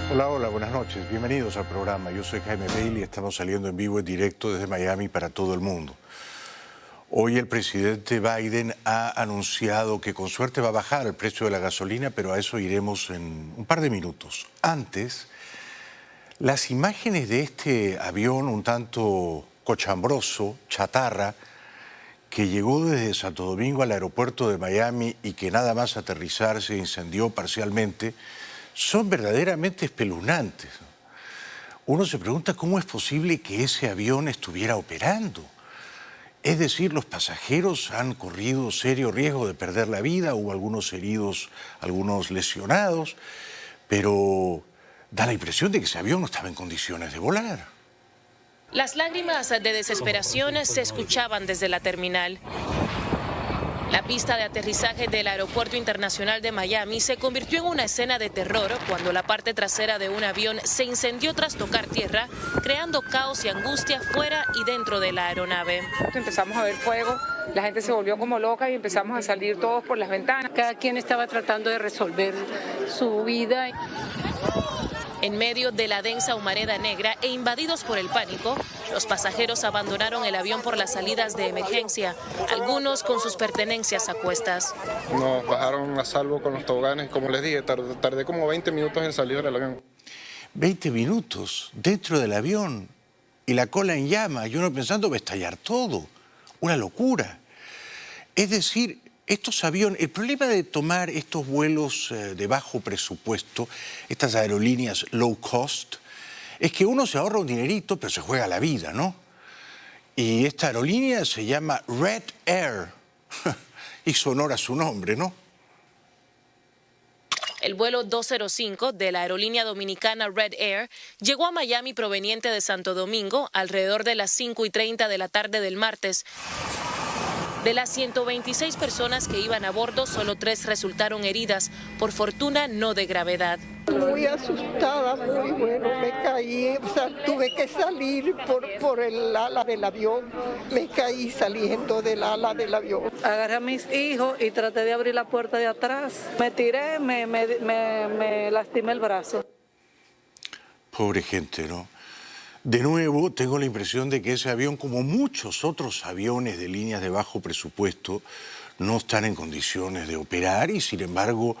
Hola, hola, buenas noches. Bienvenidos al programa. Yo soy Jaime Bailey y estamos saliendo en vivo en directo desde Miami para todo el mundo. Hoy el presidente Biden ha anunciado que con suerte va a bajar el precio de la gasolina, pero a eso iremos en un par de minutos. Antes, las imágenes de este avión un tanto cochambroso, chatarra, que llegó desde Santo Domingo al aeropuerto de Miami y que nada más aterrizar se incendió parcialmente, son verdaderamente espeluznantes. Uno se pregunta cómo es posible que ese avión estuviera operando. Es decir, los pasajeros han corrido serio riesgo de perder la vida, hubo algunos heridos, algunos lesionados, pero da la impresión de que ese avión no estaba en condiciones de volar. Las lágrimas de desesperación se escuchaban desde la terminal. La pista de aterrizaje del Aeropuerto Internacional de Miami se convirtió en una escena de terror cuando la parte trasera de un avión se incendió tras tocar tierra, creando caos y angustia fuera y dentro de la aeronave. Empezamos a ver fuego, la gente se volvió como loca y empezamos a salir todos por las ventanas. Cada quien estaba tratando de resolver su vida. En medio de la densa humareda negra e invadidos por el pánico, los pasajeros abandonaron el avión por las salidas de emergencia, algunos con sus pertenencias a cuestas. Nos bajaron a salvo con los toboganes, como les dije, tardé como 20 minutos en salir del avión. 20 minutos dentro del avión y la cola en llamas, y uno pensando va a estallar todo, una locura. Es decir, estos aviones, el problema de tomar estos vuelos de bajo presupuesto, estas aerolíneas low cost, es que uno se ahorra un dinerito, pero se juega la vida, ¿no? Y esta aerolínea se llama Red Air, hizo honor a su nombre, ¿no? El vuelo 205 de la aerolínea dominicana Red Air llegó a Miami proveniente de Santo Domingo alrededor de las 5:30 de la tarde del martes. De las 126 personas que iban a bordo, solo 3 resultaron heridas, por fortuna no de gravedad. Muy asustada, muy bueno, me caí, o sea, tuve que salir por el ala del avión, me caí saliendo del ala del avión. Agarré a mis hijos y traté de abrir la puerta de atrás. Me tiré, me lastimé el brazo. Pobre gente, ¿no? De nuevo, tengo la impresión de que ese avión, como muchos otros aviones de líneas de bajo presupuesto, no están en condiciones de operar y, sin embargo,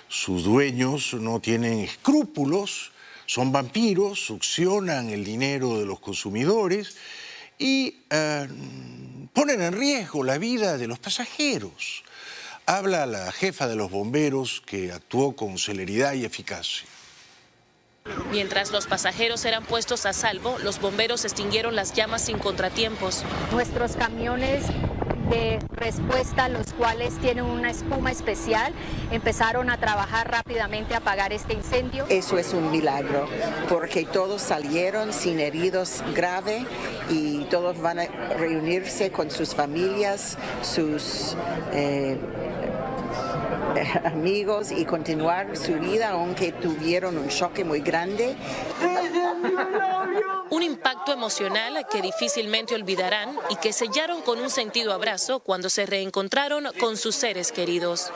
sus dueños no tienen escrúpulos, son vampiros, succionan el dinero de los consumidores y ponen en riesgo la vida de los pasajeros. Habla la jefa de los bomberos que actuó con celeridad y eficacia. Mientras los pasajeros eran puestos a salvo, los bomberos extinguieron las llamas sin contratiempos. Nuestros camiones de respuesta, los cuales tienen una espuma especial, empezaron a trabajar rápidamente a apagar este incendio. Eso es un milagro, porque todos salieron sin heridos graves y todos van a reunirse con sus familias, sus amigos y continuar su vida, aunque tuvieron un choque muy grande. Un impacto emocional que difícilmente olvidarán y que sellaron con un sentido abrazo cuando se reencontraron con sus seres queridos.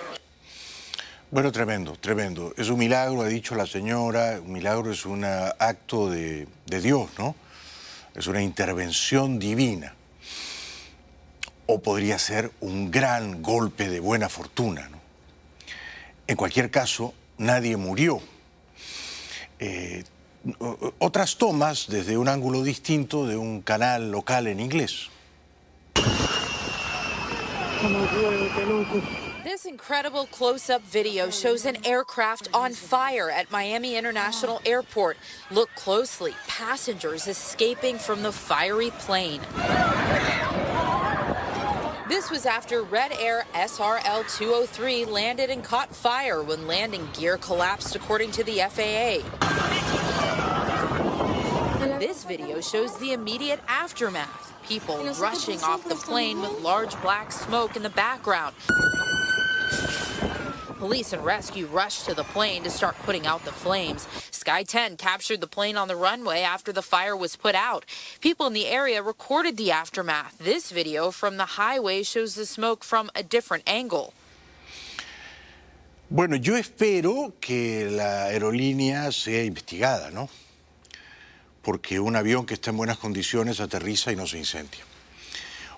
Bueno, tremendo, tremendo. Es un milagro, ha dicho la señora, un milagro es un acto de Dios, ¿no? Es una intervención divina. O podría ser un gran golpe de buena fortuna, ¿no? En cualquier caso, nadie murió. Otras tomas desde un ángulo distinto de un canal local en inglés. This incredible close-up video shows an aircraft on fire at Miami International Airport. Look closely, passengers escaping from the fiery plane. This was after Red Air SRL-203 landed and caught fire when landing gear collapsed, according to the FAA. This video shows the immediate aftermath. People rushing off the plane with large black smoke in the background. Police and rescue rushed to the plane to start putting out the flames. Sky 10 captured the plane on the runway after the fire was put out. People in the area recorded the aftermath. This video from the highway shows the smoke from a different angle. Bueno, yo espero que la aerolínea sea investigada, ¿no? Porque un avión que está en buenas condiciones aterriza y no se incendia.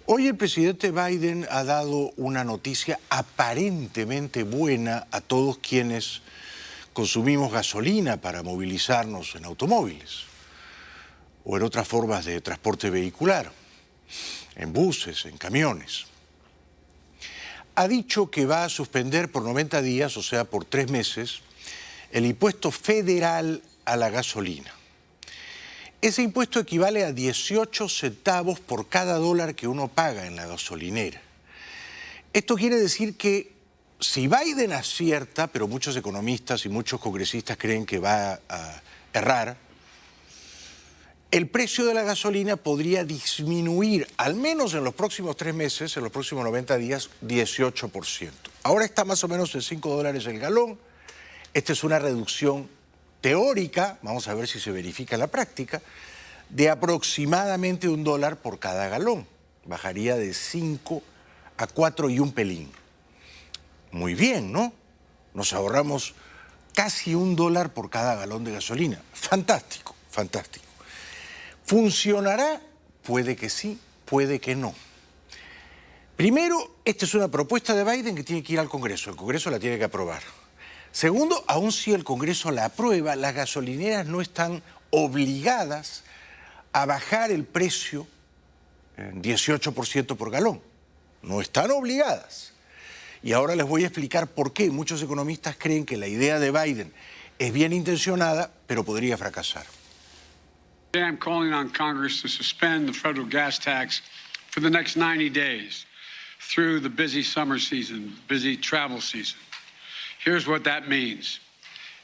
Hoy el presidente Biden ha dado una noticia aparentemente buena a todos quienes consumimos gasolina para movilizarnos en automóviles o en otras formas de transporte vehicular, en buses, en camiones. Ha dicho que va a suspender por 90 días, o sea, por 3 meses, el impuesto federal a la gasolina. Ese impuesto equivale a 18 centavos por cada dólar que uno paga en la gasolinera. Esto quiere decir que si Biden acierta, pero muchos economistas y muchos congresistas creen que va a errar, el precio de la gasolina podría disminuir, al menos en los próximos 3 meses, en los próximos 90 días, 18%. Ahora está más o menos en $5 el galón. Esta es una reducción teórica, vamos a ver si se verifica en la práctica, de aproximadamente $1 por cada galón. Bajaría de 5 a 4 y un pelín. Muy bien, ¿no? Nos ahorramos casi $1 por cada galón de gasolina. Fantástico, fantástico. ¿Funcionará? Puede que sí, puede que no. Primero, esta es una propuesta de Biden que tiene que ir al Congreso. El Congreso la tiene que aprobar. Segundo, aun si el Congreso la aprueba, las gasolineras no están obligadas a bajar el precio en 18% por galón. No están obligadas. Y ahora les voy a explicar por qué muchos economistas creen que la idea de Biden es bien intencionada, pero podría fracasar. Today I'm calling on Congress to suspend the federal gas tax for the next 90 days through the busy summer season, busy travel season. Here's what that means.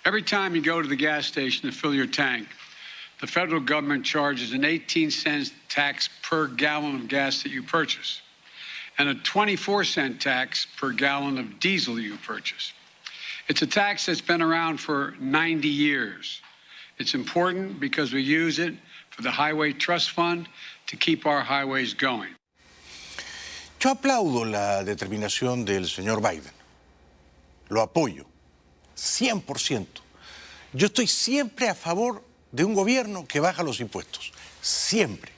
Every time you go to the gas station to fill your tank, the federal government charges an 18-cent tax per gallon of gas that you purchase and a 24-cent tax per gallon of diesel you purchase. It's a tax that's been around for 90 years. It's important because we use it for the Highway Trust Fund to keep our highways going. Yo aplaudo la determinación del señor Biden. Lo apoyo, 100%. Yo estoy siempre a favor de un gobierno que baja los impuestos. Siempre.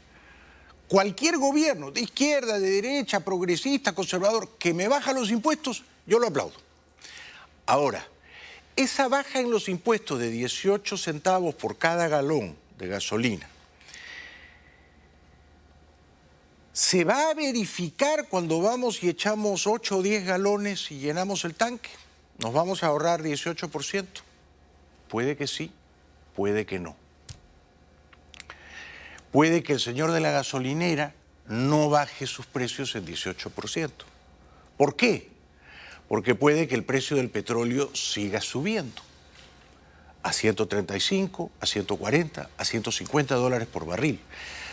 Cualquier gobierno, de izquierda, de derecha, progresista, conservador, que me baja los impuestos, yo lo aplaudo. Ahora, esa baja en los impuestos de 18 centavos por cada galón de gasolina, ¿se va a verificar cuando vamos y echamos 8 o 10 galones y llenamos el tanque? ¿Nos vamos a ahorrar 18%? Puede que sí, puede que no. Puede que el señor de la gasolinera no baje sus precios en 18%. ¿Por qué? Porque puede que el precio del petróleo siga subiendo a 135, a 140, a 150 dólares por barril.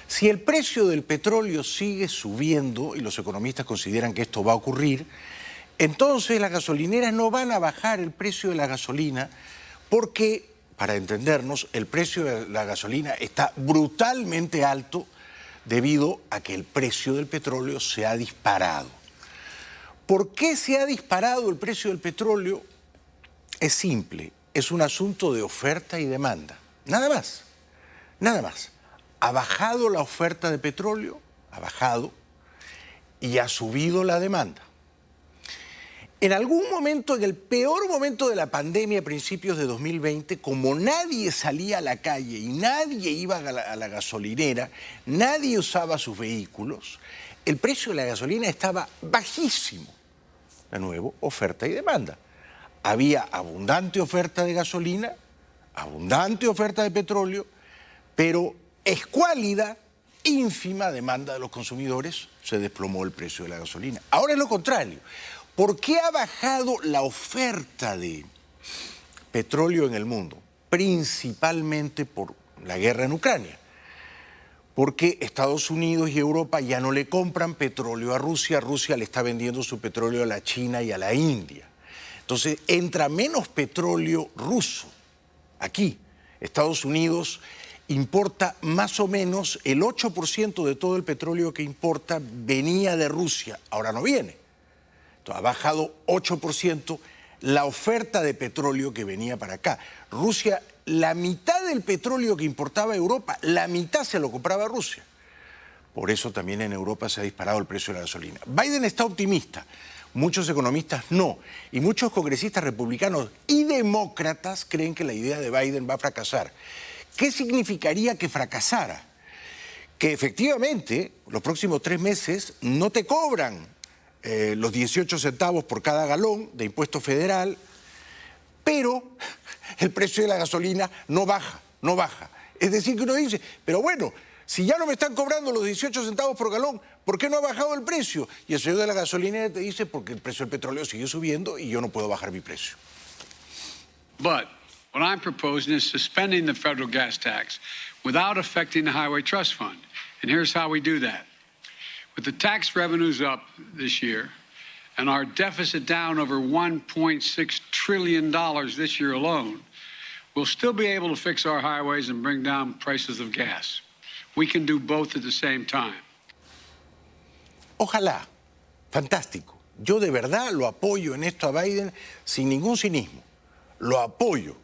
Si el precio del petróleo sigue subiendo, y los economistas consideran que esto va a ocurrir, entonces las gasolineras no van a bajar el precio de la gasolina porque, para entendernos, el precio de la gasolina está brutalmente alto debido a que el precio del petróleo se ha disparado. ¿Por qué se ha disparado el precio del petróleo? Es simple, es un asunto de oferta y demanda. Nada más, nada más. Ha bajado la oferta de petróleo, ha bajado, y ha subido la demanda. En algún momento, en el peor momento de la pandemia, a principios de 2020, como nadie salía a la calle y nadie iba a la gasolinera, nadie usaba sus vehículos, el precio de la gasolina estaba bajísimo. De nuevo, oferta y demanda. Había abundante oferta de gasolina, abundante oferta de petróleo, pero escuálida, ínfima demanda de los consumidores, se desplomó el precio de la gasolina. Ahora es lo contrario. ¿Por qué ha bajado la oferta de petróleo en el mundo? Principalmente por la guerra en Ucrania. Porque Estados Unidos y Europa ya no le compran petróleo a Rusia. Rusia le está vendiendo su petróleo a la China y a la India. Entonces entra menos petróleo ruso aquí. Estados Unidos importa más o menos el 8% de todo el petróleo que importa venía de Rusia. Ahora no viene. Entonces, ha bajado 8%. la oferta de petróleo que venía para acá. Rusia, la mitad del petróleo que importaba a Europa, la mitad se lo compraba a Rusia. Por eso también en Europa se ha disparado el precio de la gasolina. Biden está optimista, muchos economistas no, y muchos congresistas republicanos y demócratas creen que la idea de Biden va a fracasar. ¿Qué significaría que fracasara? Que efectivamente los próximos 3 meses no te cobran los 18 centavos por cada galón de impuesto federal, pero el precio de la gasolina no baja. Es decir, que uno dice, pero bueno, si ya no me están cobrando los 18 centavos por galón, ¿por qué no ha bajado el precio? Y el señor de la gasolina te dice, porque el precio del petróleo sigue subiendo y yo no puedo bajar mi precio. But what I'm proposing is suspending the federal gas tax without affecting the Highway Trust Fund. And here's how we do that. With the tax revenues up this year and our deficit down over $1.6 trillion this year alone, we'll still be able to fix our highways and bring down prices of gas. We can do both at the same time. Ojalá, fantástico. Yo de verdad lo apoyo en esto a Biden sin ningún cinismo. Lo apoyo.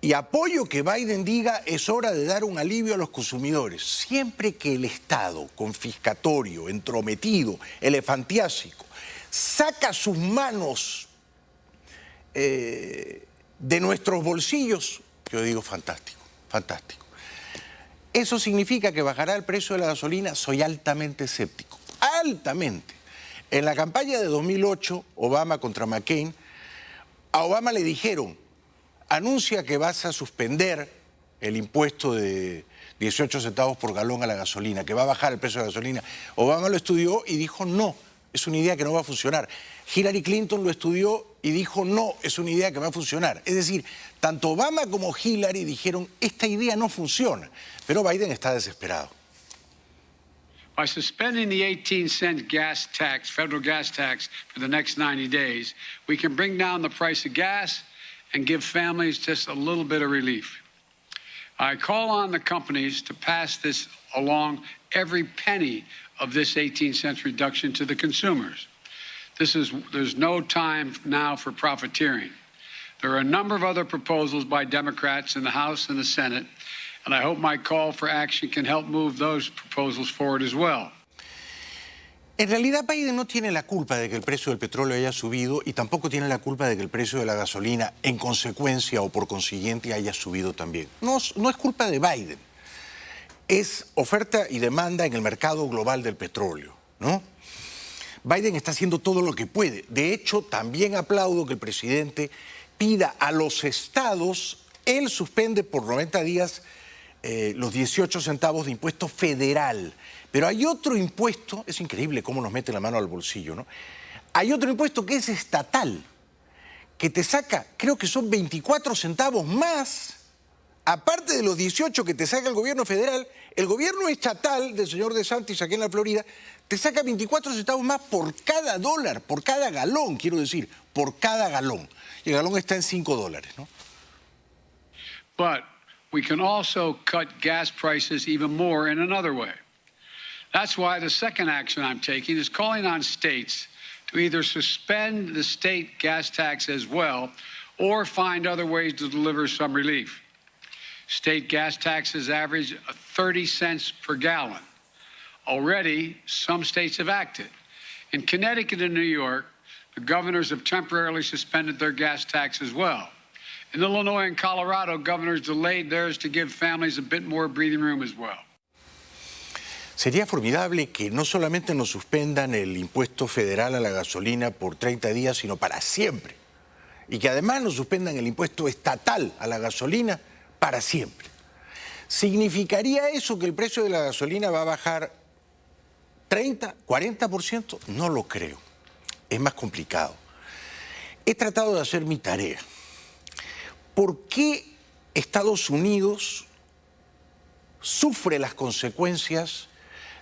Y apoyo que Biden diga es hora de dar un alivio a los consumidores. Siempre que el Estado, confiscatorio, entrometido, elefantiásico, saca sus manos de nuestros bolsillos, yo digo fantástico, fantástico. ¿Eso significa que bajará el precio de la gasolina? Soy altamente escéptico, altamente. En la campaña de 2008, Obama contra McCain, a Obama le dijeron, anuncia que vas a suspender el impuesto de 18 centavos por galón a la gasolina, que va a bajar el precio de la gasolina. Obama lo estudió y dijo no, es una idea que no va a funcionar. Hillary Clinton lo estudió y dijo no, es una idea que va a funcionar. Es decir, tanto Obama como Hillary dijeron esta idea no funciona, pero Biden está desesperado. By suspending the 18-cent gas tax, federal gas tax, for the next 90 days, we can bring down the price of gas and give families just a little bit of relief. I call on the companies to pass this along, every penny of this 18-cent reduction to the consumers. There's no time now for profiteering. There are a number of other proposals by Democrats in the House and the Senate, and I hope my call for action can help move those proposals forward as well. En realidad Biden no tiene la culpa de que el precio del petróleo haya subido y tampoco tiene la culpa de que el precio de la gasolina en consecuencia o por consiguiente haya subido también. No es culpa de Biden, es oferta y demanda en el mercado global del petróleo, ¿no? Biden está haciendo todo lo que puede. De hecho, también aplaudo que el presidente pida a los estados, él suspende por 90 días los 18 centavos de impuesto federal. Pero hay otro impuesto, es increíble cómo nos mete la mano al bolsillo, ¿no? Hay otro impuesto que es estatal, que te saca, creo que son 24 centavos más, aparte de los 18 que te saca el gobierno federal, el gobierno estatal del señor DeSantis aquí en la Florida te saca 24 centavos más por cada dólar, por cada galón, quiero decir, por cada galón. Y el galón está en $5, ¿no? But we can also cut gas prices even more in another way. That's why the second action I'm taking is calling on states to either suspend the state gas tax as well or find other ways to deliver some relief. State gas taxes average 30 cents per gallon. Already, some states have acted. In Connecticut and New York, the governors have temporarily suspended their gas tax as well. In Illinois and Colorado, governors delayed theirs to give families a bit more breathing room as well. Sería formidable que no solamente nos suspendan el impuesto federal a la gasolina por 30 días, sino para siempre. Y que además nos suspendan el impuesto estatal a la gasolina para siempre. ¿Significaría eso que el precio de la gasolina va a bajar 30, 40%? No lo creo. Es más complicado. He tratado de hacer mi tarea. ¿Por qué Estados Unidos sufre las consecuencias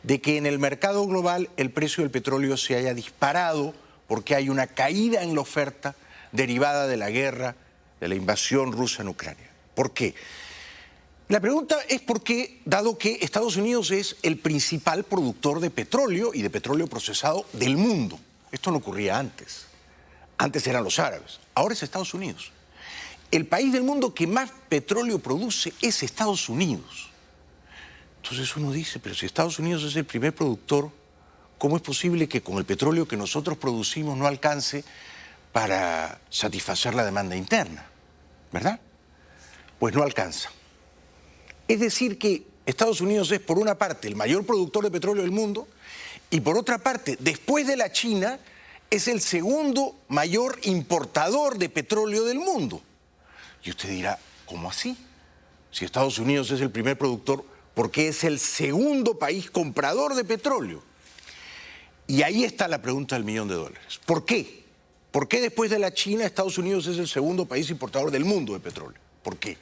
de que en el mercado global el precio del petróleo se haya disparado porque hay una caída en la oferta derivada de la guerra, de la invasión rusa en Ucrania? ¿Por qué? La pregunta es por qué, dado que Estados Unidos es el principal productor de petróleo y de petróleo procesado del mundo. Esto no ocurría antes. Antes eran los árabes, ahora es Estados Unidos. El país del mundo que más petróleo produce es Estados Unidos. Entonces uno dice, pero si Estados Unidos es el primer productor, ¿cómo es posible que con el petróleo que nosotros producimos no alcance para satisfacer la demanda interna? ¿Verdad? Pues no alcanza. Es decir que Estados Unidos es, por una parte, el mayor productor de petróleo del mundo y, por otra parte, después de la China, es el segundo mayor importador de petróleo del mundo. Y usted dirá, ¿cómo así? Si Estados Unidos es el primer productor, ¿por qué es el segundo país comprador de petróleo? Y ahí está la pregunta del $1.000.000. ¿Por qué? ¿Por qué después de la China Estados Unidos es el segundo país importador del mundo de petróleo? ¿Por qué?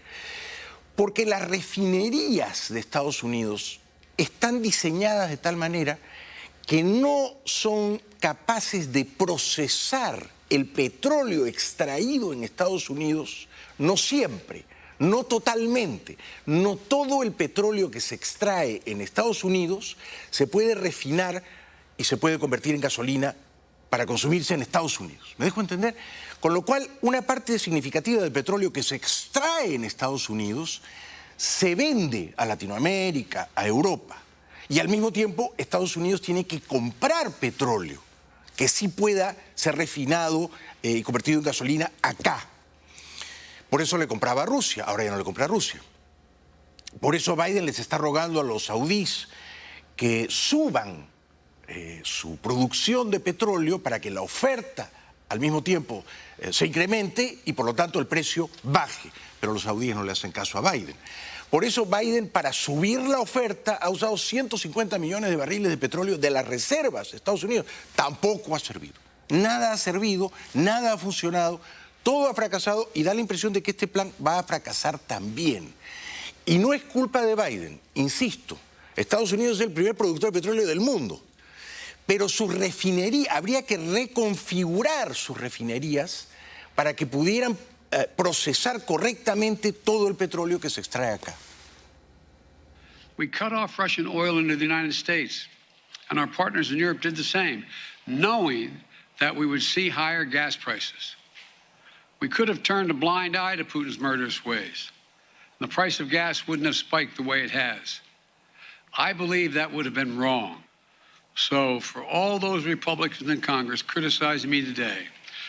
Porque las refinerías de Estados Unidos están diseñadas de tal manera que no son capaces de procesar el petróleo extraído en Estados Unidos, no siempre, no totalmente, no todo el petróleo que se extrae en Estados Unidos se puede refinar y se puede convertir en gasolina para consumirse en Estados Unidos. ¿Me dejo entender? Con lo cual, una parte significativa del petróleo que se extrae en Estados Unidos se vende a Latinoamérica, a Europa. Y al mismo tiempo, Estados Unidos tiene que comprar petróleo que sí pueda ser refinado y convertido en gasolina acá. Por eso le compraba a Rusia, ahora ya no le compra a Rusia. Por eso Biden les está rogando a los saudíes que suban su producción de petróleo para que la oferta al mismo tiempo se incremente y por lo tanto el precio baje. Pero los saudíes no le hacen caso a Biden. Por eso Biden, para subir la oferta, ha usado 150 millones de barriles de petróleo de las reservas de Estados Unidos. Tampoco ha servido. Nada ha servido, nada ha funcionado, todo ha fracasado y da la impresión de que este plan va a fracasar también. Y no es culpa de Biden, insisto. Estados Unidos es el primer productor de petróleo del mundo. Pero sus refinerías, habría que reconfigurar sus refinerías para que pudieran procesar correctamente todo el petróleo que se extrae acá. We cut off Russian oil into the United States, and our partners in Europe did the same, knowing that we would see higher gas prices. We could have turned a blind eye to Putin's murderous ways. The price of gas wouldn't have spiked the way it has. I believe that would have been wrong. So for all those Republicans in Congress criticizing me today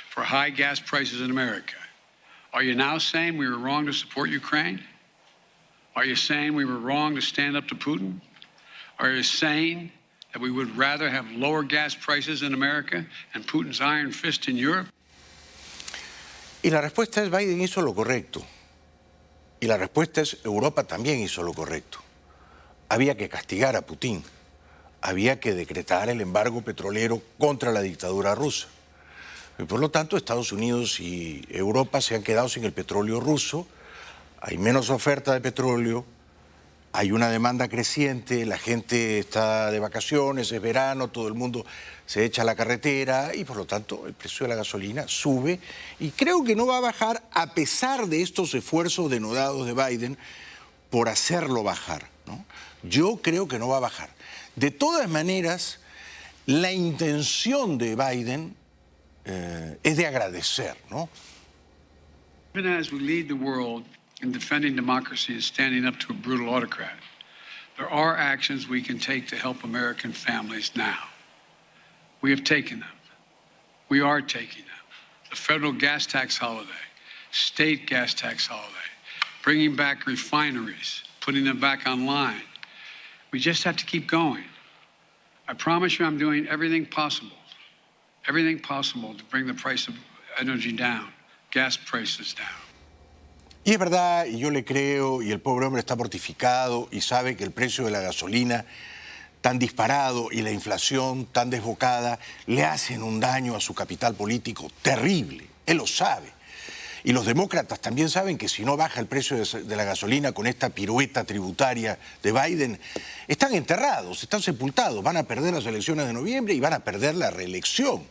for high gas prices in America, are you now saying we were wrong to support Ukraine? Are you saying we were wrong to stand up to Putin? Are you saying that we would rather have lower gas prices in America and Putin's iron fist in Europe? Y la respuesta es Biden hizo lo correcto. Y la respuesta es Europa también hizo lo correcto. Había que castigar a Putin. Había que decretar el embargo petrolero contra la dictadura rusa. Y por lo tanto, Estados Unidos y Europa se han quedado sin el petróleo ruso, hay menos oferta de petróleo, hay una demanda creciente, la gente está de vacaciones, es verano, todo el mundo se echa a la carretera y por lo tanto el precio de la gasolina sube y creo que no va a bajar a pesar de estos esfuerzos denodados de Biden por hacerlo bajar, ¿no? Yo creo que no va a bajar. De todas maneras, la intención de Biden es de agradecer, ¿no? Even as we lead the world in defending democracy and standing up to a brutal autocrat, there are actions we can take to help American families now. We have taken them. We are taking them. The federal gas tax holiday, state gas tax holiday, bringing back refineries, putting them back online. We just have to keep going. I promise you I'm doing everything possible to bring the price of energy down, gas prices down. Y es verdad, y yo le creo, y el pobre hombre está mortificado y sabe que el precio de la gasolina tan disparado y la inflación tan desbocada le hacen un daño a su capital político terrible. Él lo sabe. Y los demócratas también saben que si no baja el precio de la gasolina con esta pirueta tributaria de Biden, están enterrados, están sepultados, van a perder las elecciones de noviembre y van a perder la reelección.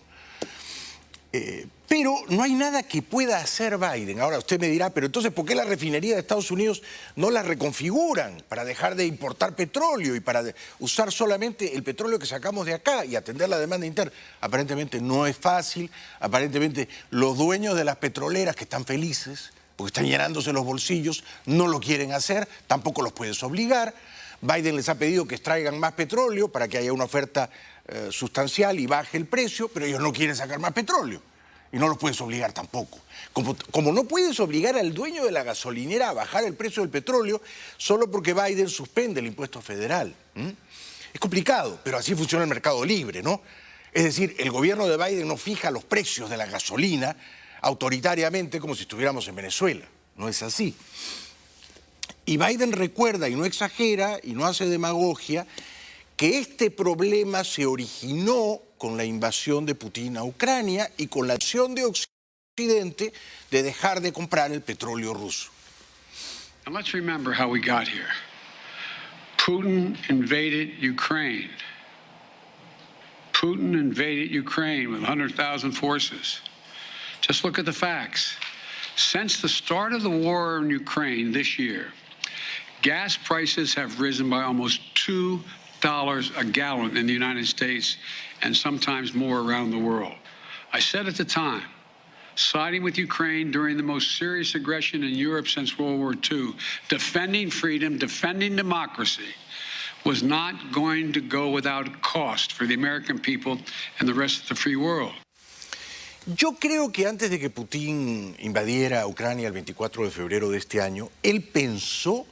Pero no hay nada que pueda hacer Biden. Ahora usted me dirá, pero entonces ¿por qué la refinería de Estados Unidos no la reconfiguran para dejar de importar petróleo y para usar solamente el petróleo que sacamos de acá y atender la demanda interna? Aparentemente no es fácil, aparentemente los dueños de las petroleras que están felices, porque están llenándose los bolsillos, no lo quieren hacer, tampoco los puedes obligar. Biden les ha pedido que extraigan más petróleo para que haya una oferta sustancial y baje el precio, pero ellos no quieren sacar más petróleo y no los puedes obligar tampoco. Como no puedes obligar al dueño de la gasolinera a bajar el precio del petróleo solo porque Biden suspende el impuesto federal. Es complicado, pero así funciona el mercado libre, ¿no? Es decir, el gobierno de Biden no fija los precios de la gasolina autoritariamente como si estuviéramos en Venezuela. No es así. Y Biden recuerda, y no exagera, y no hace demagogia, que este problema se originó con la invasión de Putin a Ucrania y con la acción de Occidente de dejar de comprar el petróleo ruso. And let's remember how we got here. Putin invaded Ukraine. Putin invaded Ukraine with 100,000 forces. Just look at the facts. Since the start of the war in Ukraine this year, gas prices have risen by almost $2 a gallon in the United States and sometimes more around the world. I said at the time, siding with Ukraine during the most serious aggression in Europe since World War II, defending freedom, defending democracy, was not going to go without cost for the American people and the rest of the free world. Yo creo que antes de que Putin invadiera Ucrania el 24 de febrero de este año, él pensó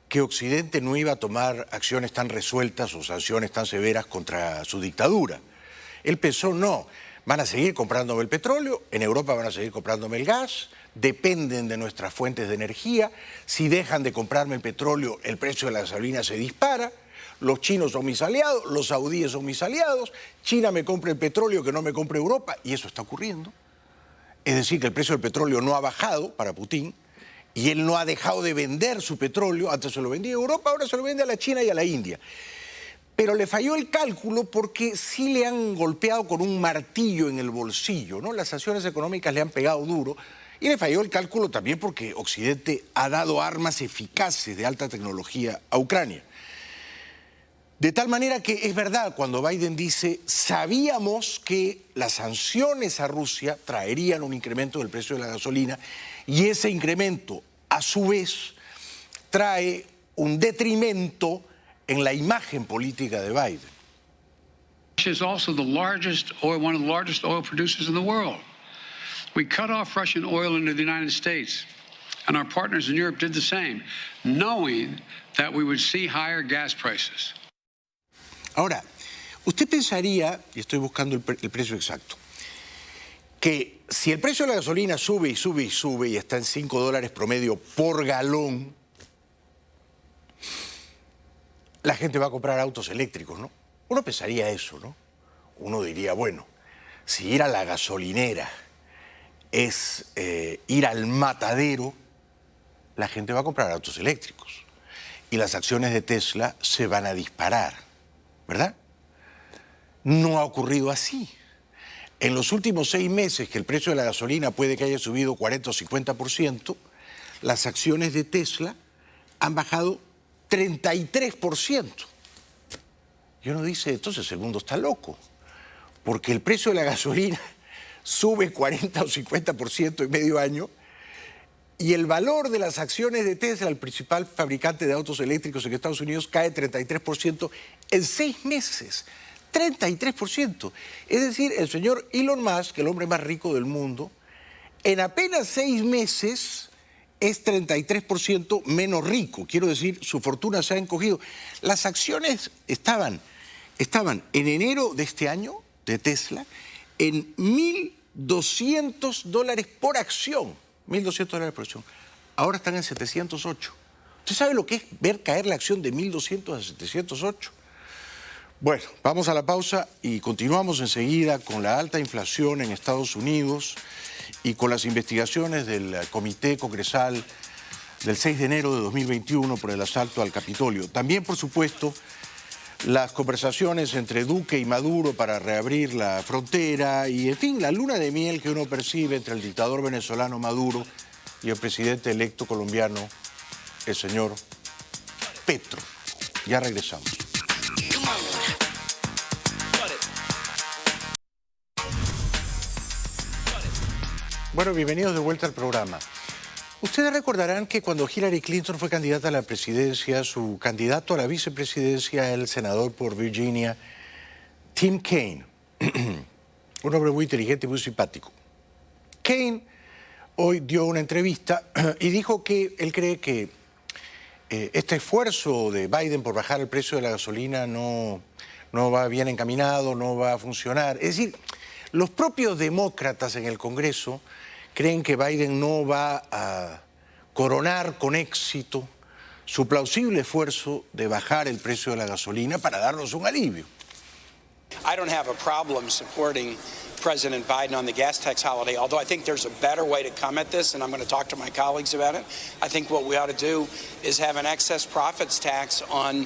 que Occidente no iba a tomar acciones tan resueltas o sanciones tan severas contra su dictadura. Él pensó, no, van a seguir comprándome el petróleo, en Europa van a seguir comprándome el gas, dependen de nuestras fuentes de energía, si dejan de comprarme el petróleo, el precio de la gasolina se dispara, los chinos son mis aliados, los saudíes son mis aliados, China me compra el petróleo que no me compra Europa, y eso está ocurriendo. Es decir, que el precio del petróleo no ha bajado para Putin, y él no ha dejado de vender su petróleo, antes se lo vendía a Europa, ahora se lo vende a la China y a la India. Pero le falló el cálculo porque sí le han golpeado con un martillo en el bolsillo, ¿no? Las sanciones económicas le han pegado duro, y le falló el cálculo también porque Occidente ha dado armas eficaces de alta tecnología a Ucrania. De tal manera que es verdad cuando Biden dice, sabíamos que las sanciones a Rusia traerían un incremento del precio de la gasolina y ese incremento, a su vez, trae un detrimento en la imagen política de Biden. Russia is also one of the largest oil producers in the world. We cut off Russian oil into the United States, and our partners in Europe did the same, knowing that we would see higher gas prices. Ahora, usted pensaría, y estoy buscando el precio exacto, que si el precio de la gasolina sube y sube y sube y está en $5 promedio por galón, la gente va a comprar autos eléctricos, ¿no? Uno pensaría eso, ¿no? Uno diría, bueno, si ir a la gasolinera es ir al matadero, la gente va a comprar autos eléctricos y las acciones de Tesla se van a disparar, ¿verdad? No ha ocurrido así. En los últimos 6 meses que el precio de la gasolina puede que haya subido 40 o 50%, las acciones de Tesla han bajado 33%. Y uno dice, entonces el mundo está loco, porque el precio de la gasolina sube 40 o 50% en medio año y el valor de las acciones de Tesla, el principal fabricante de autos eléctricos en Estados Unidos, cae 33% en 6 meses. 33%. Es decir, el señor Elon Musk, el hombre más rico del mundo, en apenas 6 meses es 33% menos rico. Quiero decir, su fortuna se ha encogido. Las acciones estaban en enero de este año, de Tesla, en $1.200 por acción. $1.200 por acción. Ahora están en 708. ¿Usted sabe lo que es ver caer la acción de 1.200 a 708? Bueno, vamos a la pausa y continuamos enseguida con la alta inflación en Estados Unidos y con las investigaciones del Comité Congresal del 6 de enero de 2021 por el asalto al Capitolio. También, por supuesto, las conversaciones entre Duque y Maduro para reabrir la frontera y, en fin, la luna de miel que uno percibe entre el dictador venezolano Maduro y el presidente electo colombiano, el señor Petro. Ya regresamos. Bueno, bienvenidos de vuelta al programa. Ustedes recordarán que cuando Hillary Clinton fue candidata a la presidencia, su candidato a la vicepresidencia era el senador por Virginia, Tim Kaine, un hombre muy inteligente y muy simpático. Kaine hoy dio una entrevista y dijo que él cree que este esfuerzo de Biden por bajar el precio de la gasolina no va bien encaminado, no va a funcionar. Es decir, los propios demócratas en el Congreso creen que Biden no va a coronar con éxito su plausible esfuerzo de bajar el precio de la gasolina para darnos un alivio. I don't have a problem supporting President Biden on the gas tax holiday, although I think there's a better way to come at this, and I'm going to talk to my colleagues about it. I think what we ought to do is have an excess profits tax on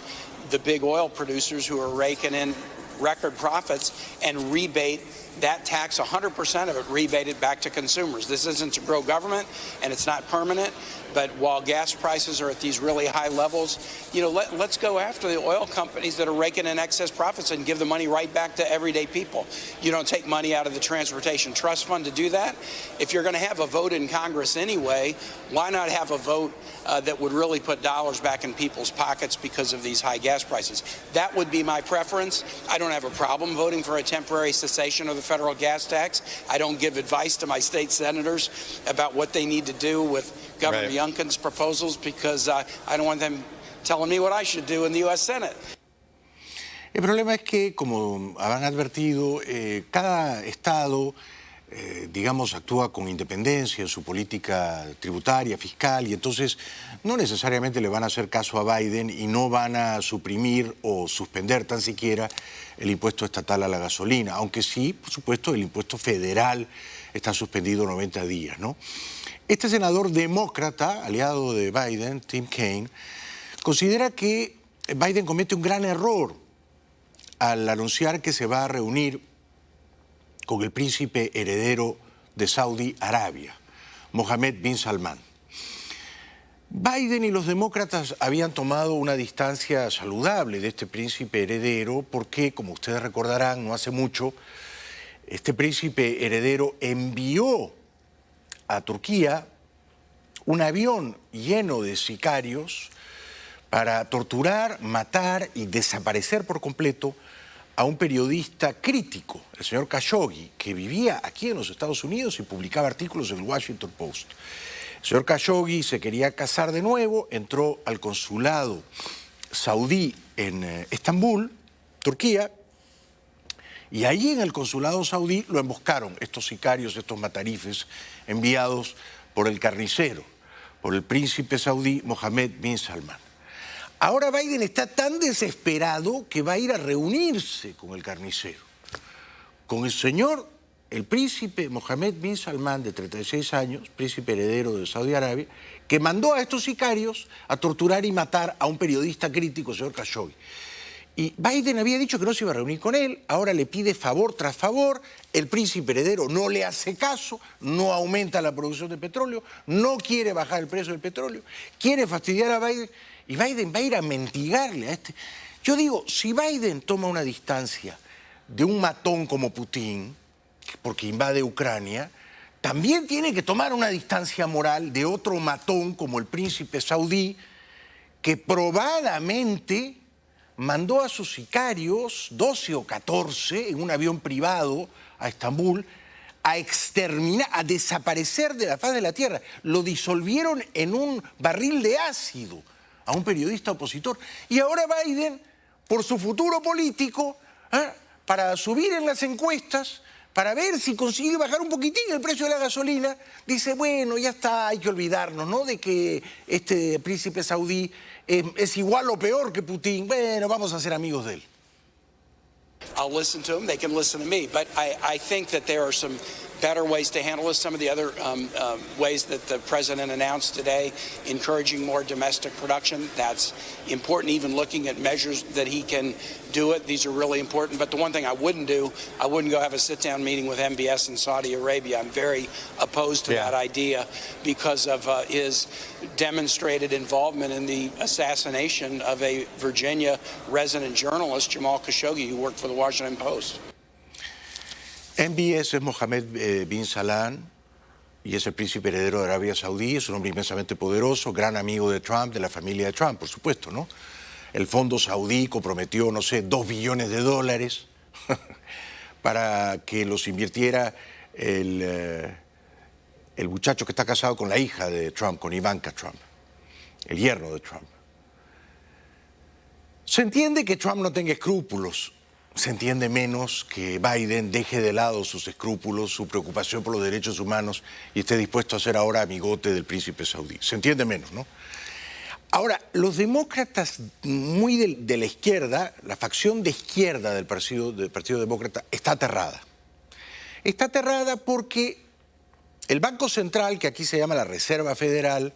the big oil producers who are raking in record profits and rebate that tax, 100% of it rebated back to consumers. This isn't to grow government, and it's not permanent, but while gas prices are at these really high levels, you know, let's go after the oil companies that are raking in excess profits and give the money right back to everyday people. You don't take money out of the Transportation Trust Fund to do that. If you're going to have a vote in Congress anyway, why not have a vote that would really put dollars back in people's pockets because of these high gas prices? That would be my preference. I don't have a problem voting for a temporary cessation of the federal gas tax. I don't give advice to my state senators about what they need to do with Governor Youngkin's proposals because I don't want them telling me what I should do in the U.S. Senate. El problema es que, como han advertido, cada estado, digamos, actúa con independencia en su política tributaria, fiscal, y entonces no necesariamente le van a hacer caso a Biden y no van a suprimir o suspender tan siquiera el impuesto estatal a la gasolina, aunque sí, por supuesto, el impuesto federal está suspendido 90 días, ¿no? Este senador demócrata, aliado de Biden, Tim Kaine, considera que Biden comete un gran error al anunciar que se va a reunir con el príncipe heredero de Saudi Arabia, Mohammed bin Salman. Biden y los demócratas habían tomado una distancia saludable de este príncipe heredero porque, como ustedes recordarán, no hace mucho, este príncipe heredero envió a Turquía un avión lleno de sicarios para torturar, matar y desaparecer por completo a un periodista crítico, el señor Khashoggi, que vivía aquí en los Estados Unidos y publicaba artículos en el Washington Post. El señor Khashoggi se quería casar de nuevo, entró al consulado saudí en Estambul, Turquía, y allí en el consulado saudí lo emboscaron estos sicarios, estos matarifes enviados por el carnicero, por el príncipe saudí Mohammed bin Salman. Ahora Biden está tan desesperado que va a ir a reunirse con el carnicero, con el señor, el príncipe Mohammed bin Salman, de 36 años, príncipe heredero de Saudi Arabia, que mandó a estos sicarios a torturar y matar a un periodista crítico, el señor Khashoggi. Y Biden había dicho que no se iba a reunir con él, ahora le pide favor tras favor, el príncipe heredero no le hace caso, no aumenta la producción de petróleo, no quiere bajar el precio del petróleo, quiere fastidiar a Biden y Biden va a ir a mendigarle a este. Yo digo, si Biden toma una distancia de un matón como Putin, porque invade Ucrania, también tiene que tomar una distancia moral de otro matón como el príncipe saudí, que probadamente mandó a sus sicarios, 12 o 14, en un avión privado a Estambul, a exterminar, a desaparecer de la faz de la tierra. Lo disolvieron en un barril de ácido a un periodista opositor. Y ahora Biden, por su futuro político, para subir en las encuestas, para ver si consigue bajar un poquitín el precio de la gasolina, dice, bueno, ya está, hay que olvidarnos, ¿no?, de que este príncipe saudí es igual o peor que Putin. Bueno, vamos a ser amigos de él. I'll listen to them. They can listen to me. But I think that there are some better ways to handle this. Some of the other ways that the president announced today, encouraging more domestic production, that's important, even looking at measures that he can do it. These are really important. But the one thing I wouldn't do, I wouldn't go have a sit-down meeting with MBS in Saudi Arabia. I'm very opposed to that idea because of his demonstrated involvement in the assassination of a Virginia resident journalist, Jamal Khashoggi, who worked for the Washington Post. MBS es Mohammed bin Salman y es el príncipe heredero de Arabia Saudí, es un hombre inmensamente poderoso, gran amigo de Trump, de la familia de Trump, por supuesto, ¿no? El fondo saudí comprometió, no sé, $2 billones para que los invirtiera el muchacho que está casado con la hija de Trump, con Ivanka Trump, el yerno de Trump. Se entiende que Trump no tenga escrúpulos. Se entiende menos que Biden deje de lado sus escrúpulos, su preocupación por los derechos humanos y esté dispuesto a ser ahora amigote del príncipe saudí. Se entiende menos, ¿no? Ahora, los demócratas muy de la izquierda, la facción de izquierda del Partido Demócrata está aterrada. Está aterrada porque el Banco Central, que aquí se llama la Reserva Federal,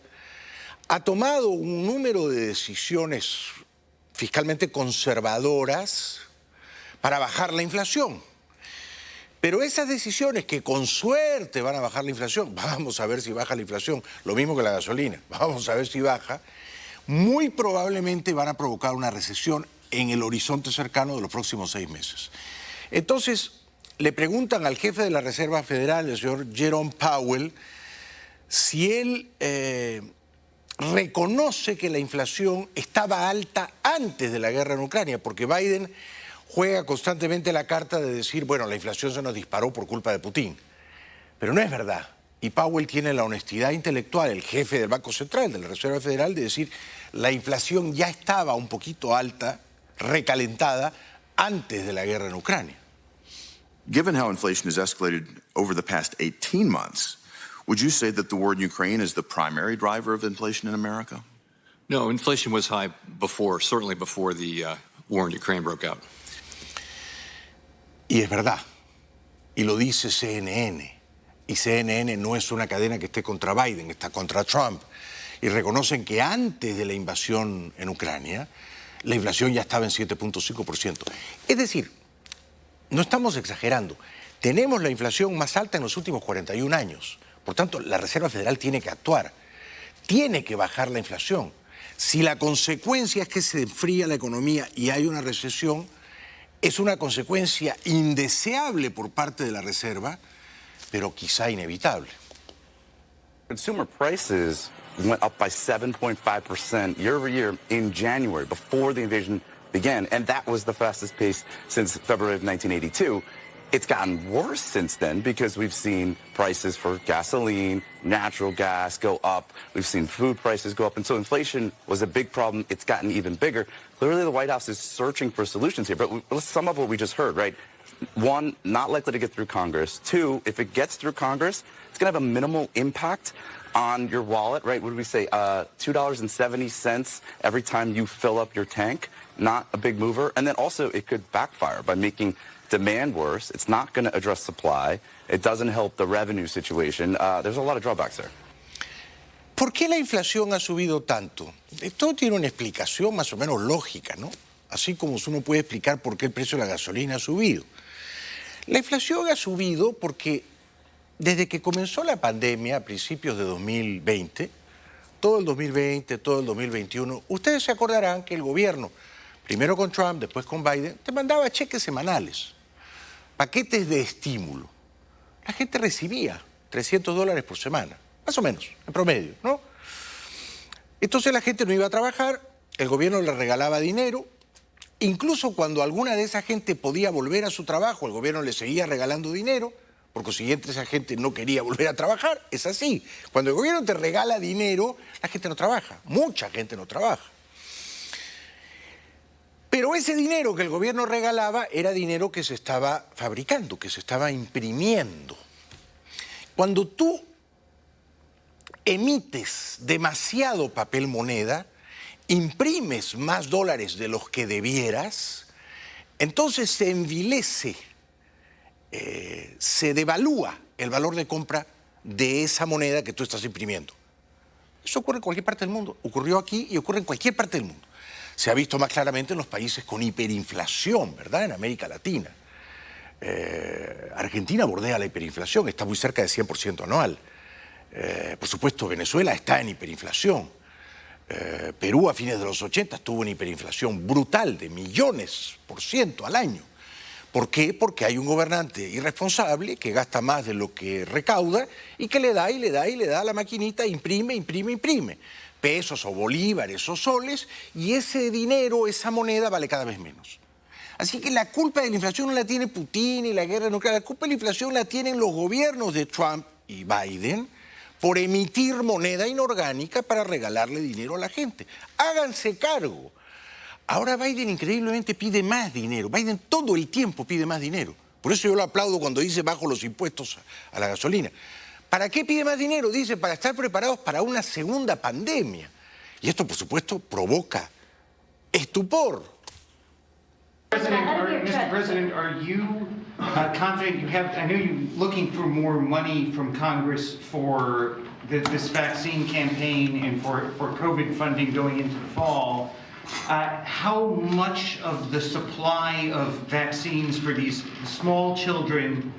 ha tomado un número de decisiones fiscalmente conservadoras para bajar la inflación. Pero esas decisiones que con suerte van a bajar la inflación, vamos a ver si baja la inflación, lo mismo que la gasolina, vamos a ver si baja, muy probablemente van a provocar una recesión en el horizonte cercano de los próximos 6 meses. Entonces, le preguntan al jefe de la Reserva Federal, el señor Jerome Powell, si él reconoce que la inflación estaba alta antes de la guerra en Ucrania, porque Biden juega constantemente la carta de decir, bueno, la inflación se nos disparó por culpa de Putin. Pero no es verdad. Y Powell tiene la honestidad intelectual, el jefe del Banco Central, de la Reserva Federal, de decir, la inflación ya estaba un poquito alta, recalentada, antes de la guerra en Ucrania. Given how inflation has escalated over the past 18 months, would you say that the war in Ukraine is the primary driver of inflation in America? No, inflation was high before, certainly before the war in Ukraine broke out. Y es verdad, y lo dice CNN, y CNN no es una cadena que esté contra Biden, está contra Trump, y reconocen que antes de la invasión en Ucrania, la inflación ya estaba en 7.5%. Es decir, no estamos exagerando, tenemos la inflación más alta en los últimos 41 años, por tanto, la Reserva Federal tiene que actuar, tiene que bajar la inflación. Si la consecuencia es que se enfría la economía y hay una recesión, es una consecuencia indeseable por parte de la Reserva, pero quizá inevitable. Consumer prices went up by 7.5% year over year in January, before the invasion began, and that was the fastest pace since February of 1982. It's gotten worse since then because we've seen prices for gasoline, natural gas go up. We've seen food prices go up. And so inflation was a big problem. It's gotten even bigger. Clearly, the White House is searching for solutions here. But let's sum up what we just heard, right? One, not likely to get through Congress. Two, if it gets through Congress, it's going to have a minimal impact on your wallet, right? What did we say? $2.70 every time you fill up your tank. Not a big mover. And then also it could backfire by making demand worse. It's not going to address supply. It doesn't help the revenue situation. There's a lot of drawbacks there. ¿Por qué la inflación ha subido tanto? Esto tiene una explicación más o menos lógica, ¿no? Así como uno puede explicar por qué el precio de la gasolina ha subido. La inflación ha subido porque desde que comenzó la pandemia a principios de 2020, todo el 2020, todo el 2021, ustedes se acordarán que el gobierno, primero con Trump, después con Biden, te mandaba cheques semanales, paquetes de estímulo. La gente recibía $300 por semana, más o menos, en promedio, ¿no? Entonces la gente no iba a trabajar, el gobierno le regalaba dinero, incluso cuando alguna de esa gente podía volver a su trabajo, el gobierno le seguía regalando dinero, por consiguiente esa gente no quería volver a trabajar, es así. Cuando el gobierno te regala dinero, la gente no trabaja, mucha gente no trabaja. Pero ese dinero que el gobierno regalaba era dinero que se estaba fabricando, que se estaba imprimiendo. Cuando tú emites demasiado papel moneda, imprimes más dólares de los que debieras, entonces se envilece, se devalúa el valor de compra de esa moneda que tú estás imprimiendo. Eso ocurre en cualquier parte del mundo. Ocurrió aquí y ocurre en cualquier parte del mundo. Se ha visto más claramente en los países con hiperinflación, ¿verdad? En América Latina. Argentina bordea la hiperinflación, está muy cerca de 100% anual. Por supuesto, Venezuela está en hiperinflación. Perú a fines de los 80 estuvo en hiperinflación brutal de millones % al año. ¿Por qué? Porque hay un gobernante irresponsable que gasta más de lo que recauda y que le da a la maquinita, imprime. Pesos o bolívares o soles, y ese dinero, esa moneda vale cada vez menos. Así que la culpa de la inflación no la tiene Putin y la guerra nuclear, la culpa de la inflación la tienen los gobiernos de Trump y Biden por emitir moneda inorgánica para regalarle dinero a la gente. Háganse cargo. Ahora Biden increíblemente pide más dinero. Biden todo el tiempo pide más dinero. Por eso yo lo aplaudo cuando dice bajo los impuestos a la gasolina. ¿Para qué pide más dinero? Dice, para estar preparados para una segunda pandemia. Y esto, por supuesto, provoca estupor. Mr. President, are you confident you have, I know you're looking for more money from Congress for this vaccine campaign and for COVID funding going into the fall. How much of the supply of vaccines for these small children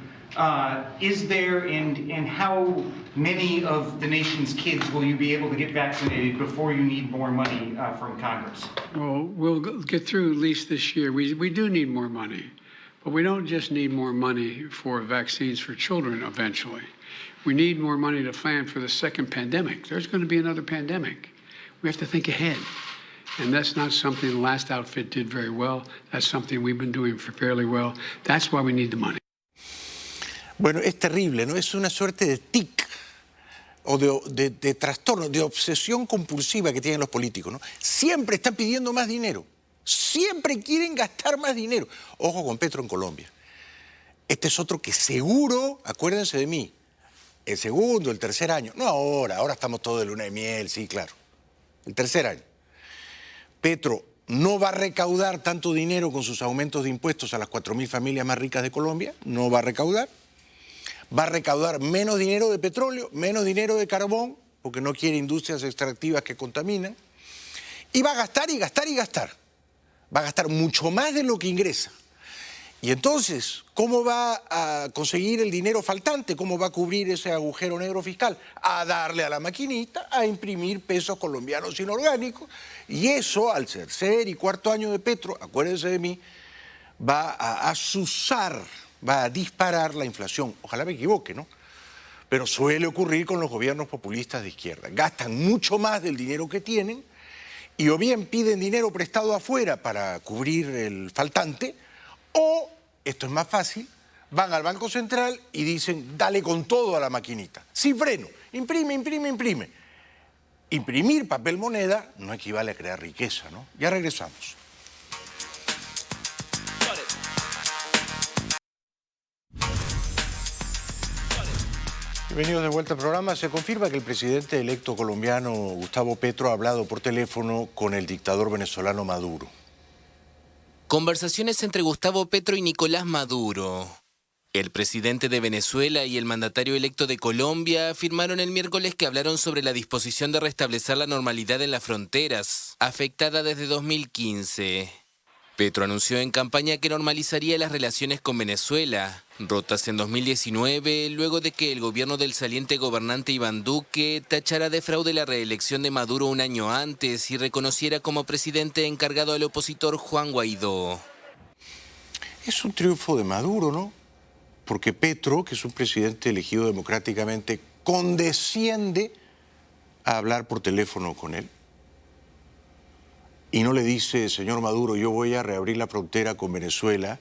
is there, and how many of the nation's kids will you be able to get vaccinated before you need more money from Congress? Well, we'll get through at least this year. We do need more money, but we don't just need more money for vaccines for children eventually. We need more money to plan for the second pandemic. There's going to be another pandemic. We have to think ahead. And that's not something the last outfit did very well. That's something we've been doing fairly well. That's why we need the money. Bueno, es terrible, ¿no? Es una suerte de tic o de trastorno, de obsesión compulsiva que tienen los políticos, ¿no? Siempre están pidiendo más dinero, siempre quieren gastar más dinero. Ojo con Petro en Colombia. Este es otro que seguro, acuérdense de mí, el segundo, el tercer año, no ahora estamos todos de luna de miel, sí, claro, el tercer año. Petro no va a recaudar tanto dinero con sus aumentos de impuestos a las 4.000 familias más ricas de Colombia, no va a recaudar. Va a recaudar menos dinero de petróleo, menos dinero de carbón, porque no quiere industrias extractivas que contaminan. Y va a gastar y gastar y gastar. Va a gastar mucho más de lo que ingresa. Y entonces, ¿cómo va a conseguir el dinero faltante? ¿Cómo va a cubrir ese agujero negro fiscal? A darle a la maquinita, a imprimir pesos colombianos inorgánicos. Y eso, al tercer y cuarto año de Petro, acuérdense de mí, va a azuzar, va a disparar la inflación. Ojalá me equivoque, ¿no? Pero suele ocurrir con los gobiernos populistas de izquierda. Gastan mucho más del dinero que tienen y o bien piden dinero prestado afuera para cubrir el faltante, o, esto es más fácil, van al Banco Central y dicen, dale con todo a la maquinita, sin freno, imprime. Imprimir papel moneda no equivale a crear riqueza, ¿no? Ya regresamos. Bienvenidos de vuelta al programa. Se confirma que el presidente electo colombiano Gustavo Petro ha hablado por teléfono con el dictador venezolano Maduro. Conversaciones entre Gustavo Petro y Nicolás Maduro. El presidente de Venezuela y el mandatario electo de Colombia afirmaron el miércoles que hablaron sobre la disposición de restablecer la normalidad en las fronteras, afectada desde 2015. Petro anunció en campaña que normalizaría las relaciones con Venezuela, rotas en 2019, luego de que el gobierno del saliente gobernante Iván Duque tachara de fraude la reelección de Maduro un año antes y reconociera como presidente encargado al opositor Juan Guaidó. Es un triunfo de Maduro, ¿no? Porque Petro, que es un presidente elegido democráticamente, condesciende a hablar por teléfono con él. Y no le dice, señor Maduro, yo voy a reabrir la frontera con Venezuela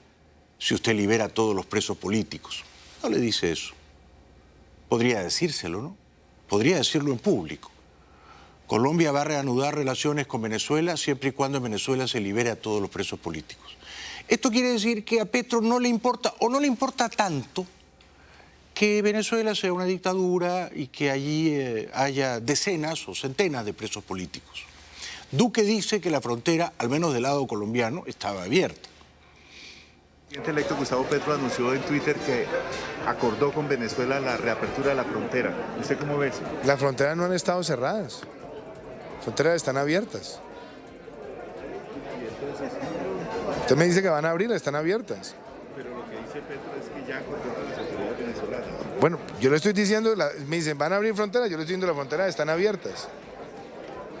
si usted libera a todos los presos políticos. No le dice eso. Podría decírselo, ¿no? Podría decirlo en público. Colombia va a reanudar relaciones con Venezuela siempre y cuando en Venezuela se libere a todos los presos políticos. Esto quiere decir que a Petro no le importa, o no le importa tanto, que Venezuela sea una dictadura y que allí haya decenas o centenas de presos políticos. Duque dice que la frontera, al menos del lado colombiano, estaba abierta. El presidente electo Gustavo Petro anunció en Twitter que acordó con Venezuela la reapertura de la frontera. ¿Usted cómo ve eso? Las fronteras no han estado cerradas. Las fronteras están abiertas. Usted me dice que van a abrir, están abiertas. Pero lo que dice Petro es que ya acordó con las autoridades venezolanas. Bueno, yo le estoy diciendo, me dicen, van a abrir fronteras, yo le estoy diciendo, las fronteras están abiertas.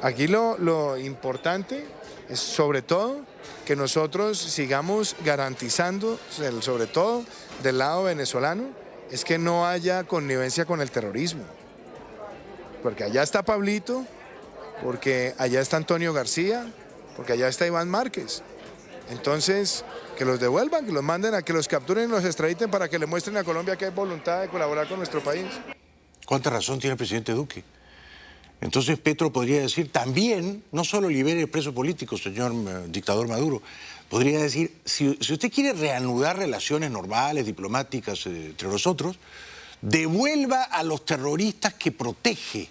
Aquí lo importante es, sobre todo, que nosotros sigamos garantizando, sobre todo del lado venezolano, es que no haya connivencia con el terrorismo. Porque allá está Pablito, porque allá está Antonio García, porque allá está Iván Márquez. Entonces, que los devuelvan, que los manden a que los capturen y los extraditen para que le muestren a Colombia que hay voluntad de colaborar con nuestro país. ¿Cuánta razón tiene el presidente Duque? Entonces Petro podría decir también, no solo libere el preso político, señor dictador Maduro, podría decir, si usted quiere reanudar relaciones normales, diplomáticas entre nosotros, devuelva a los terroristas que protege,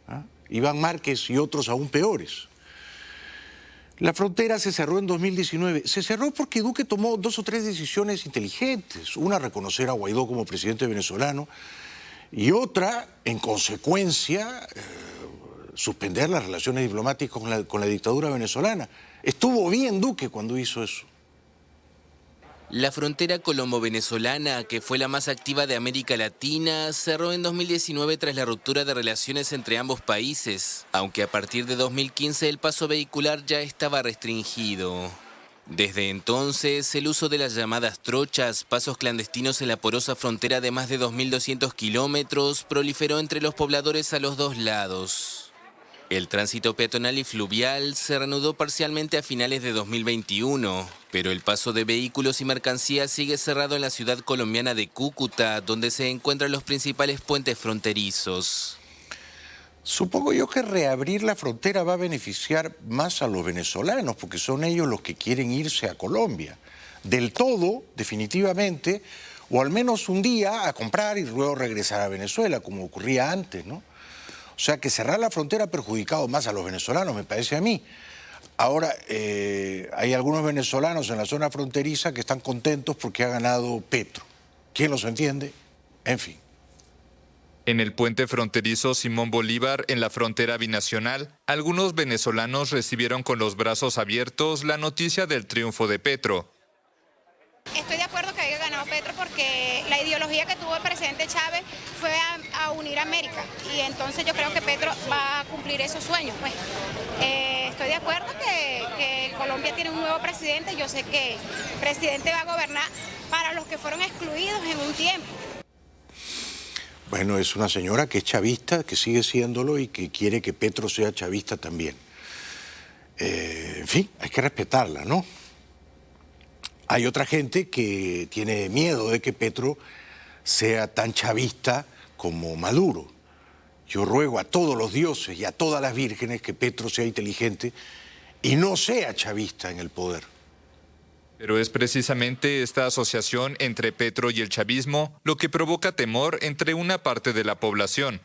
¿ah? Iván Márquez y otros aún peores. La frontera se cerró en 2019. Se cerró porque Duque tomó 2 o 3 decisiones inteligentes. Una, reconocer a Guaidó como presidente venezolano, y otra, en consecuencia, suspender las relaciones diplomáticas con la dictadura venezolana. Estuvo bien Duque cuando hizo eso. La frontera colombo-venezolana, que fue la más activa de América Latina, cerró en 2019 tras la ruptura de relaciones entre ambos países, aunque a partir de 2015 el paso vehicular ya estaba restringido. Desde entonces, el uso de las llamadas trochas, pasos clandestinos en la porosa frontera de más de 2.200 kilómetros, proliferó entre los pobladores a los dos lados. El tránsito peatonal y fluvial se reanudó parcialmente a finales de 2021, pero el paso de vehículos y mercancías sigue cerrado en la ciudad colombiana de Cúcuta, donde se encuentran los principales puentes fronterizos. Supongo yo que reabrir la frontera va a beneficiar más a los venezolanos, porque son ellos los que quieren irse a Colombia. Del todo, definitivamente, o al menos un día a comprar y luego regresar a Venezuela, como ocurría antes, ¿no? O sea, que cerrar la frontera ha perjudicado más a los venezolanos, me parece a mí. Ahora, hay algunos venezolanos en la zona fronteriza que están contentos porque ha ganado Petro. ¿Quién los entiende? En fin. En el puente fronterizo Simón Bolívar, en la frontera binacional, algunos venezolanos recibieron con los brazos abiertos la noticia del triunfo de Petro. Estoy de acuerdo que haya ganado Petro porque la ideología que tuvo el presidente Chávez fue a unir a América, y entonces yo creo que Petro va a cumplir esos sueños. Pues. Estoy de acuerdo que Colombia tiene un nuevo presidente. Yo sé que el presidente va a gobernar para los que fueron excluidos en un tiempo. Bueno, es una señora que es chavista, que sigue siéndolo y que quiere que Petro sea chavista también. En fin, hay que respetarla, ¿no? Hay otra gente que tiene miedo de que Petro sea tan chavista como Maduro. Yo ruego a todos los dioses y a todas las vírgenes que Petro sea inteligente y no sea chavista en el poder. Pero es precisamente esta asociación entre Petro y el chavismo lo que provoca temor entre una parte de la población.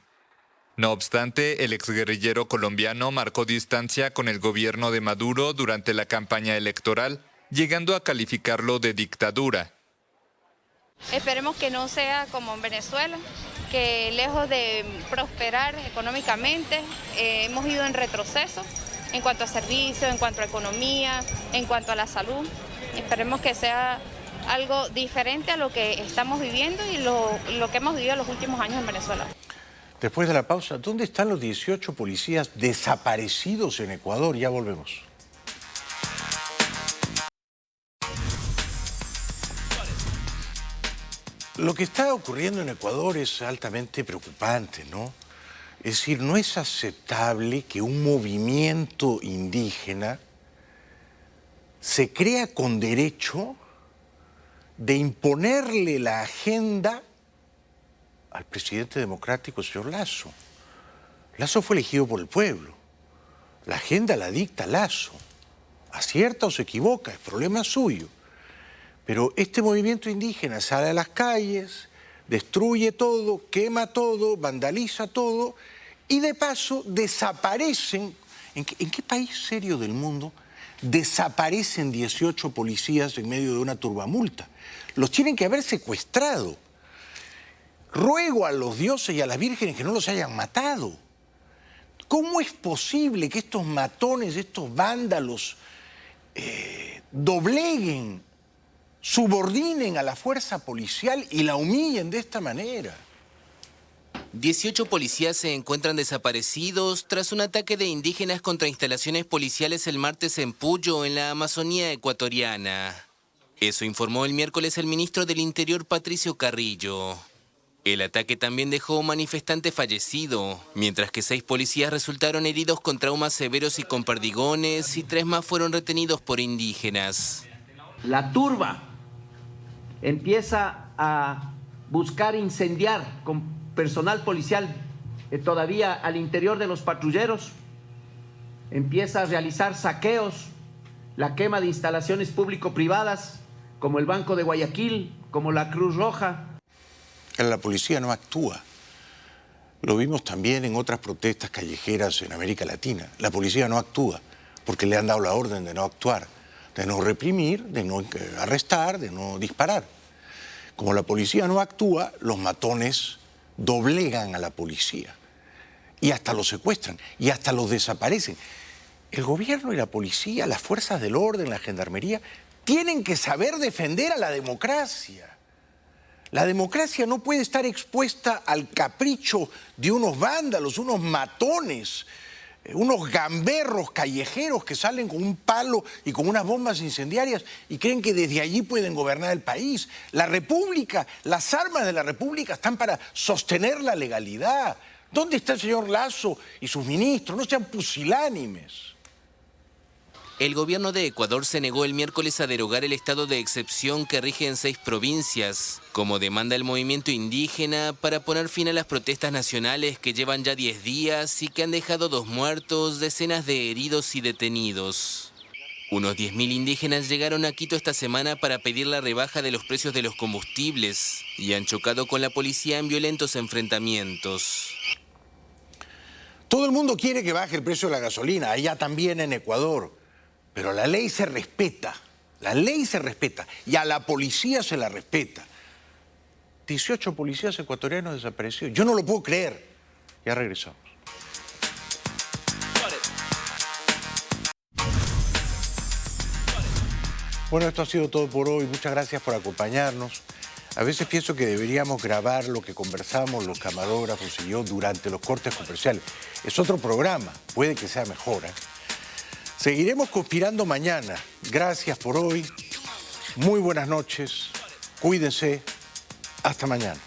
No obstante, el exguerrillero colombiano marcó distancia con el gobierno de Maduro durante la campaña electoral, llegando a calificarlo de dictadura. Esperemos que no sea como en Venezuela, que lejos de prosperar económicamente, hemos ido en retroceso en cuanto a servicios, en cuanto a economía, en cuanto a la salud. Esperemos que sea algo diferente a lo que estamos viviendo y lo que hemos vivido en los últimos años en Venezuela. Después de la pausa, ¿dónde están los 18 policías desaparecidos en Ecuador? Ya volvemos. Lo que está ocurriendo en Ecuador es altamente preocupante, ¿no? Es decir, no es aceptable que un movimiento indígena se crea con derecho de imponerle la agenda al presidente democrático, señor Lasso. Lasso fue elegido por el pueblo. La agenda la dicta Lasso. Acierta o se equivoca, es problema suyo. Pero este movimiento indígena sale a las calles, destruye todo, quema todo, vandaliza todo y de paso desaparecen. ¿En qué país serio del mundo desaparecen 18 policías en medio de una turbamulta. Los tienen que haber secuestrado. Ruego a los dioses y a las vírgenes que no los hayan matado. ¿Cómo es posible que estos matones, estos vándalos, dobleguen, subordinen a la fuerza policial y la humillen de esta manera? 18 policías se encuentran desaparecidos tras un ataque de indígenas contra instalaciones policiales el martes en Puyo, en la Amazonía ecuatoriana. Eso informó el miércoles el ministro del Interior, Patricio Carrillo. El ataque también dejó un manifestante fallecido, mientras que 6 policías resultaron heridos con traumas severos y con perdigones, y 3 más fueron retenidos por indígenas. La turba empieza a buscar incendiar con personal policial todavía al interior de los patrulleros, empieza a realizar saqueos, la quema de instalaciones público-privadas, como el Banco de Guayaquil, como la Cruz Roja. La policía no actúa. Lo vimos también en otras protestas callejeras en América Latina. La policía no actúa porque le han dado la orden de no actuar, de no reprimir, de no arrestar, de no disparar. Como la policía no actúa, los matones doblegan a la policía y hasta los secuestran y hasta los desaparecen. El gobierno y la policía, las fuerzas del orden, la gendarmería, tienen que saber defender a la democracia. La democracia no puede estar expuesta al capricho de unos vándalos, unos matones, unos gamberros callejeros que salen con un palo y con unas bombas incendiarias y creen que desde allí pueden gobernar el país. La República, las armas de la República están para sostener la legalidad. ¿Dónde está el señor Lasso y sus ministros? No sean pusilánimes. El gobierno de Ecuador se negó el miércoles a derogar el estado de excepción que rige en 6 provincias, como demanda el movimiento indígena, para poner fin a las protestas nacionales que llevan ya 10 días y que han dejado 2 muertos, decenas de heridos y detenidos. Unos 10.000 indígenas llegaron a Quito esta semana para pedir la rebaja de los precios de los combustibles y han chocado con la policía en violentos enfrentamientos. Todo el mundo quiere que baje el precio de la gasolina, allá también en Ecuador. Pero la ley se respeta y a la policía se la respeta. 18 policías ecuatorianos desaparecidos. Yo no lo puedo creer. Ya regresamos. Bueno, esto ha sido todo por hoy. Muchas gracias por acompañarnos. A veces pienso que deberíamos grabar lo que conversamos los camarógrafos y yo durante los cortes comerciales. Es otro programa, puede que sea mejor, ¿eh? Seguiremos conspirando mañana. Gracias por hoy. Muy buenas noches. Cuídense. Hasta mañana.